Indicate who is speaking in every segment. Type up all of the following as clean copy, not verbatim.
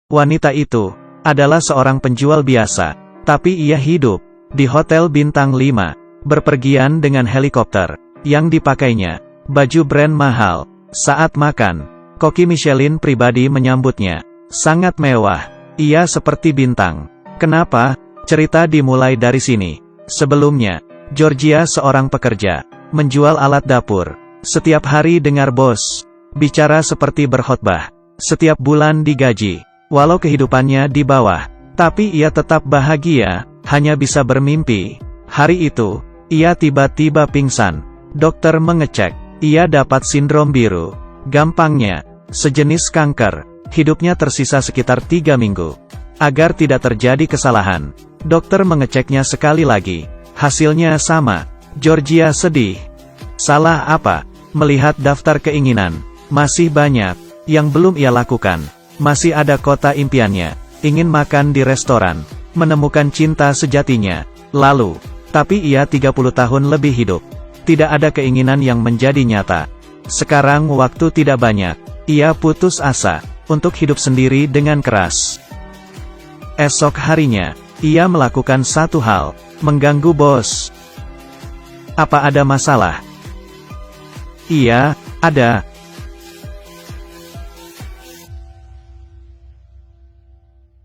Speaker 1: Wanita itu adalah seorang penjual biasa, tapi ia hidup di hotel bintang 5, berpergian dengan helikopter yang dipakainya, baju brand mahal. Saat makan, koki Michelin pribadi menyambutnya, sangat mewah. Ia seperti bintang. Kenapa? Cerita dimulai dari sini. Sebelumnya, Georgia seorang pekerja, menjual alat dapur. Setiap hari dengar bos bicara seperti berkhotbah. Setiap bulan digaji. Walau kehidupannya di bawah, tapi ia tetap bahagia, hanya bisa bermimpi. Hari itu, ia tiba-tiba pingsan. Dokter mengecek, ia dapat sindrom biru. Gampangnya, sejenis kanker. Hidupnya tersisa sekitar 3 minggu. Agar tidak terjadi kesalahan, dokter mengeceknya sekali lagi. Hasilnya sama. Georgia sedih. Salah apa? Melihat daftar keinginan, masih banyak yang belum ia lakukan. Masih ada kota impiannya, ingin makan di restoran, menemukan cinta sejatinya. Lalu, tapi ia 30 tahun lebih hidup. Tidak ada keinginan yang menjadi nyata. Sekarang waktu tidak banyak. Ia putus asa untuk hidup sendiri dengan keras. Esok harinya, ia melakukan satu hal, mengganggu bos. Apa ada masalah? Iya, ada.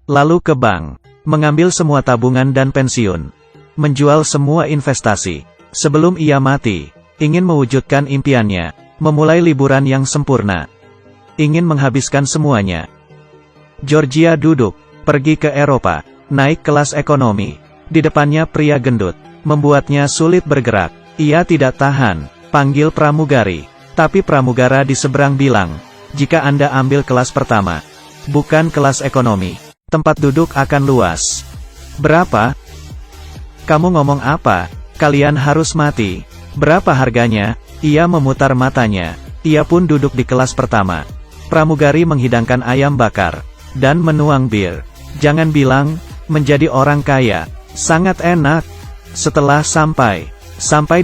Speaker 1: Lalu ke bank, mengambil semua tabungan dan pensiun, menjual semua investasi. Sebelum ia mati, ingin mewujudkan impiannya, memulai liburan yang sempurna. Ingin menghabiskan semuanya. Georgia duduk, pergi ke Eropa, naik kelas ekonomi. Di depannya pria gendut, membuatnya sulit bergerak. Ia tidak tahan, panggil pramugari. Tapi pramugara di seberang bilang, jika Anda ambil kelas pertama, bukan kelas ekonomi, tempat duduk akan luas. Berapa? Kamu ngomong apa? Kalian harus mati. Berapa harganya? Ia memutar matanya. Ia pun duduk di kelas pertama. Pramugari menghidangkan ayam bakar dan menuang bir. Jangan bilang, menjadi orang kaya. Sangat enak. Setelah sampai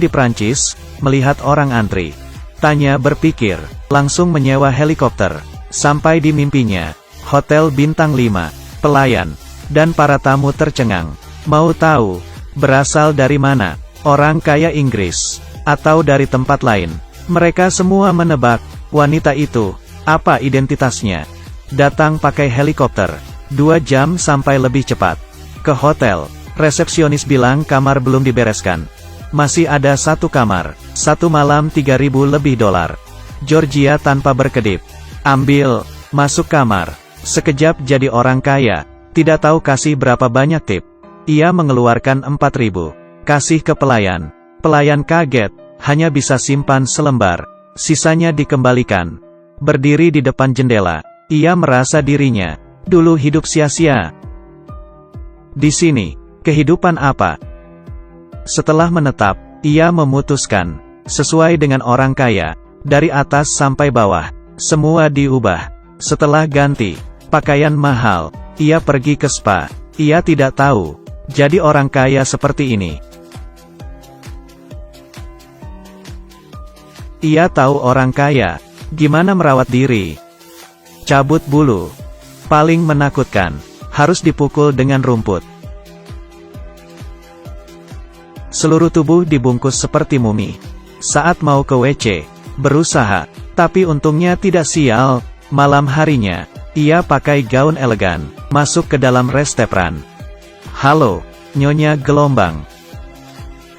Speaker 1: di Prancis, melihat orang antri. Tanya berpikir, langsung menyewa helikopter. Sampai di mimpinya, hotel bintang 5. Pelayan dan para tamu tercengang. Mau tahu berasal dari mana? Orang kaya Inggris atau dari tempat lain? Mereka semua menebak. Wanita itu, apa identitasnya? Datang pakai helikopter 2 jam sampai lebih cepat ke hotel. Resepsionis bilang kamar belum dibereskan. Masih ada 1 kamar. 1 malam $3.000 lebih. Georgia tanpa berkedip. Ambil, masuk kamar. Sekejap jadi orang kaya, tidak tahu kasih berapa banyak tip. Ia mengeluarkan 4.000, kasih ke pelayan. Pelayan kaget, hanya bisa simpan selembar, sisanya dikembalikan. Berdiri di depan jendela, ia merasa dirinya dulu hidup sia-sia. Di sini, kehidupan apa? Setelah menetap, ia memutuskan, sesuai dengan orang kaya, dari atas sampai bawah, semua diubah. Setelah ganti pakaian mahal, ia pergi ke spa. Ia tidak tahu, jadi orang kaya seperti ini. Ia tahu orang kaya, gimana merawat diri. Cabut bulu. Paling menakutkan, harus dipukul dengan rumput. Seluruh tubuh dibungkus seperti mumi. Saat mau ke WC, berusaha, tapi untungnya tidak sial. Malam harinya, ia pakai gaun elegan, masuk ke dalam restoran. Halo, Nyonya Gelombang.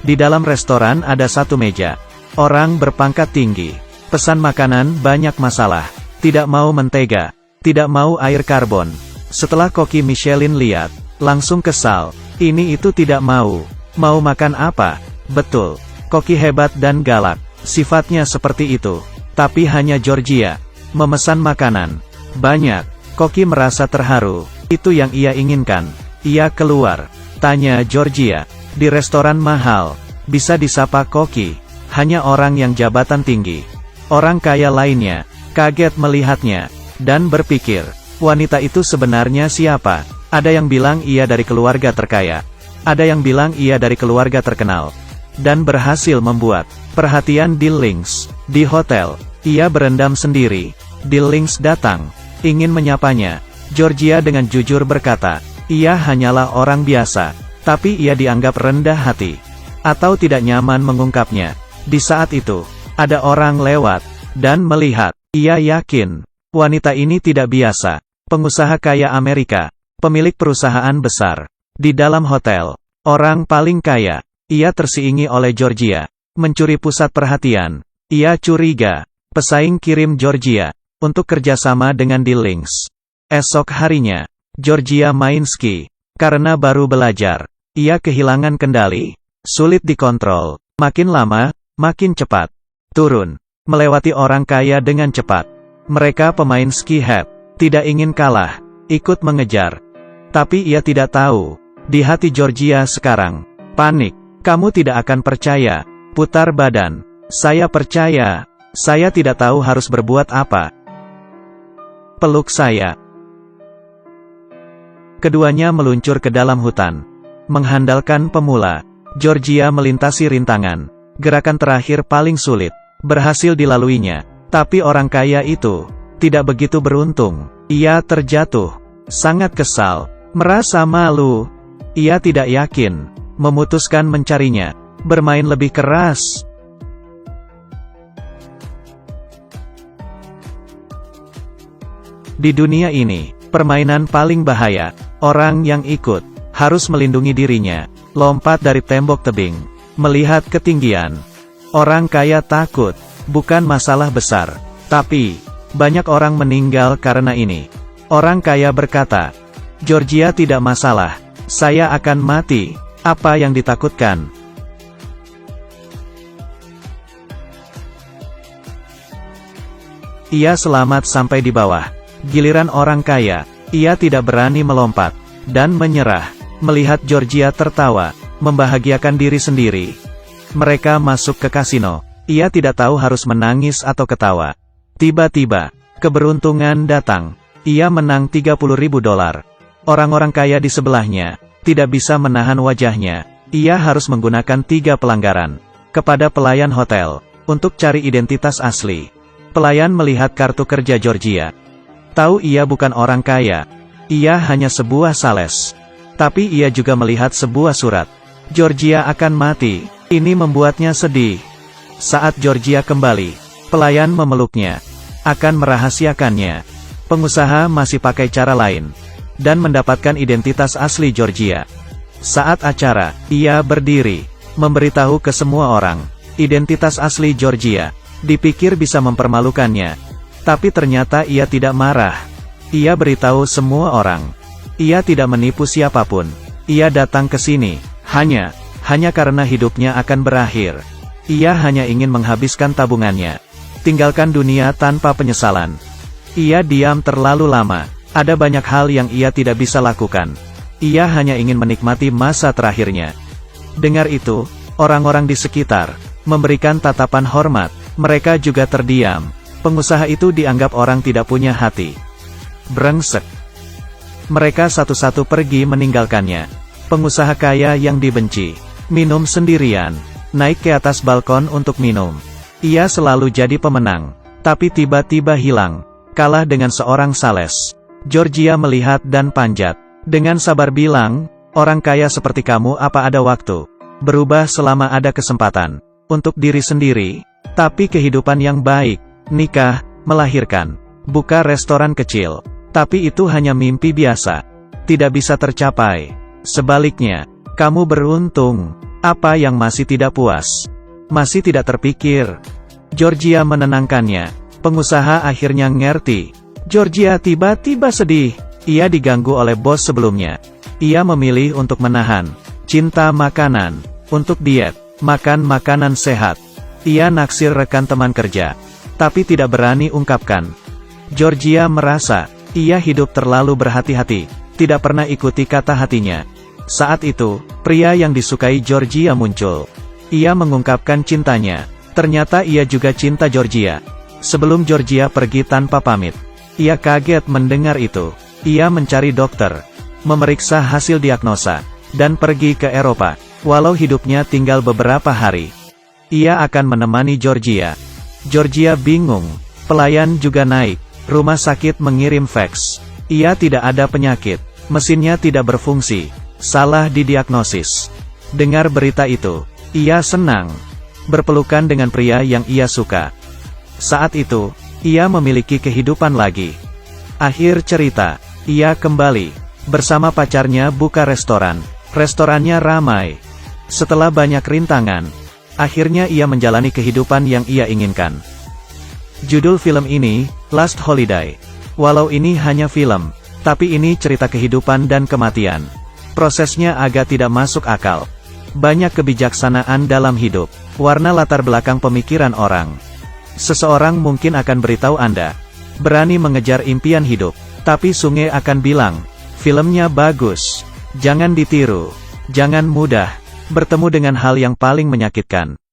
Speaker 1: Di dalam restoran ada 1 meja. Orang berpangkat tinggi. Pesan makanan banyak masalah. Tidak mau mentega. Tidak mau air karbon. Setelah koki Michelin lihat, langsung kesal. Ini itu tidak mau. Mau makan apa? Betul. Koki hebat dan galak. Sifatnya seperti itu. Tapi hanya Georgia memesan makanan banyak. Koki merasa terharu. Itu yang ia inginkan. Ia keluar. Tanya Georgia. Di restoran mahal, bisa disapa koki hanya orang yang jabatan tinggi. Orang kaya lainnya kaget melihatnya dan berpikir, wanita itu sebenarnya siapa? Ada yang bilang ia dari keluarga terkaya. Ada yang bilang ia dari keluarga terkenal. Dan berhasil membuat perhatian di Lynx. Di hotel, ia berendam sendiri. Di Lynx datang, ingin menyapanya. Georgia dengan jujur berkata, ia hanyalah orang biasa, tapi ia dianggap rendah hati, atau tidak nyaman mengungkapnya. Di saat itu, ada orang lewat, dan melihat. Ia yakin, wanita ini tidak biasa. Pengusaha kaya Amerika, pemilik perusahaan besar. Di dalam hotel, orang paling kaya. Ia tersiingi oleh Georgia, mencuri pusat perhatian. Ia curiga, pesaing kirim Georgia, untuk kerjasama dengan D-Links. Esok harinya, Georgia main ski. Karena baru belajar, ia kehilangan kendali. Sulit dikontrol. Makin lama, makin cepat. Turun. Melewati orang kaya dengan cepat. Mereka pemain ski head. Tidak ingin kalah. Ikut mengejar. Tapi ia tidak tahu. Di hati Georgia sekarang. Panik. Kamu tidak akan percaya. Putar badan. Saya percaya. Saya tidak tahu harus berbuat apa. Peluk saya. Keduanya meluncur ke dalam hutan. Menghandalkan pemula. Georgia melintasi rintangan. Gerakan terakhir paling sulit. Berhasil dilaluinya. Tapi orang kaya itu tidak begitu beruntung. Ia terjatuh. Sangat kesal. Merasa malu. Ia tidak yakin. Memutuskan mencarinya. Bermain lebih keras. Di dunia ini, permainan paling bahaya. Orang yang ikut harus melindungi dirinya. Lompat dari tembok tebing. Melihat ketinggian. Orang kaya takut, bukan masalah besar, tapi banyak orang meninggal karena ini. Orang kaya berkata, Georgia tidak masalah, saya akan mati, apa yang ditakutkan? Ia selamat sampai di bawah. Giliran orang kaya, ia tidak berani melompat, dan menyerah. Melihat Georgia tertawa, membahagiakan diri sendiri. Mereka masuk ke kasino. Ia tidak tahu harus menangis atau ketawa. Tiba-tiba, keberuntungan datang. Ia menang $30.000. Orang-orang kaya di sebelahnya tidak bisa menahan wajahnya. Ia harus menggunakan 3 pelanggaran kepada pelayan hotel untuk cari identitas asli. Pelayan melihat kartu kerja Georgia. Tahu ia bukan orang kaya. Ia hanya sebuah sales. Tapi ia juga melihat sebuah surat. Georgia akan mati. Ini membuatnya sedih. Saat Georgia kembali, pelayan memeluknya. Akan merahasiakannya. Pengusaha masih pakai cara lain. Dan mendapatkan identitas asli Georgia. Saat acara, ia berdiri. Memberitahu ke semua orang. Identitas asli Georgia. Dipikir bisa mempermalukannya. Tapi ternyata ia tidak marah. Ia beritahu semua orang. Ia tidak menipu siapapun. Ia datang ke sini. Hanya karena hidupnya akan berakhir. Ia hanya ingin menghabiskan tabungannya. Tinggalkan dunia tanpa penyesalan. Ia diam terlalu lama. Ada banyak hal yang ia tidak bisa lakukan. Ia hanya ingin menikmati masa terakhirnya. Dengar itu, orang-orang di sekitar memberikan tatapan hormat. Mereka juga terdiam. Pengusaha itu dianggap orang tidak punya hati. Brengsek. Mereka satu-satu pergi meninggalkannya. Pengusaha kaya yang dibenci. Minum sendirian. Naik ke atas balkon untuk minum. Ia selalu jadi pemenang. Tapi tiba-tiba hilang. Kalah dengan seorang sales. Georgia melihat dan panjat. Dengan sabar bilang, orang kaya seperti kamu apa ada waktu. Berubah selama ada kesempatan. Untuk diri sendiri. Tapi kehidupan yang baik. Nikah, melahirkan. Buka restoran kecil. Tapi itu hanya mimpi biasa. Tidak bisa tercapai. Sebaliknya, kamu beruntung. Apa yang masih tidak puas? Masih tidak terpikir? Georgia menenangkannya. Pengusaha akhirnya ngerti. Georgia tiba-tiba sedih. Ia diganggu oleh bos sebelumnya. Ia memilih untuk menahan. Cinta makanan. Untuk diet. Makan makanan sehat. Ia naksir rekan teman kerja. Tapi tidak berani ungkapkan. Georgia merasa, ia hidup terlalu berhati-hati. Tidak pernah ikuti kata hatinya. Saat itu, pria yang disukai Georgia muncul. Ia mengungkapkan cintanya. Ternyata ia juga cinta Georgia. Sebelum Georgia pergi tanpa pamit. Ia kaget mendengar itu. Ia mencari dokter. Memeriksa hasil diagnosa. Dan pergi ke Eropa. Walau hidupnya tinggal beberapa hari. Ia akan menemani Georgia. Georgia bingung. Pelayan juga naik. Rumah sakit mengirim fax. Ia tidak ada penyakit, mesinnya tidak berfungsi, salah didiagnosis. Dengar berita itu, ia senang berpelukan dengan pria yang ia suka. Saat itu, ia memiliki kehidupan lagi. Akhir cerita, ia kembali bersama pacarnya buka restoran. Restorannya ramai. Setelah banyak rintangan, akhirnya ia menjalani kehidupan yang ia inginkan. Judul film ini, Last Holiday. Walau ini hanya film, tapi ini cerita kehidupan dan kematian. Prosesnya agak tidak masuk akal. Banyak kebijaksanaan dalam hidup. Warna latar belakang pemikiran orang. Seseorang mungkin akan beritahu Anda, berani mengejar impian hidup. Tapi Sunge akan bilang, filmnya bagus. Jangan ditiru. Jangan mudah bertemu dengan hal yang paling menyakitkan.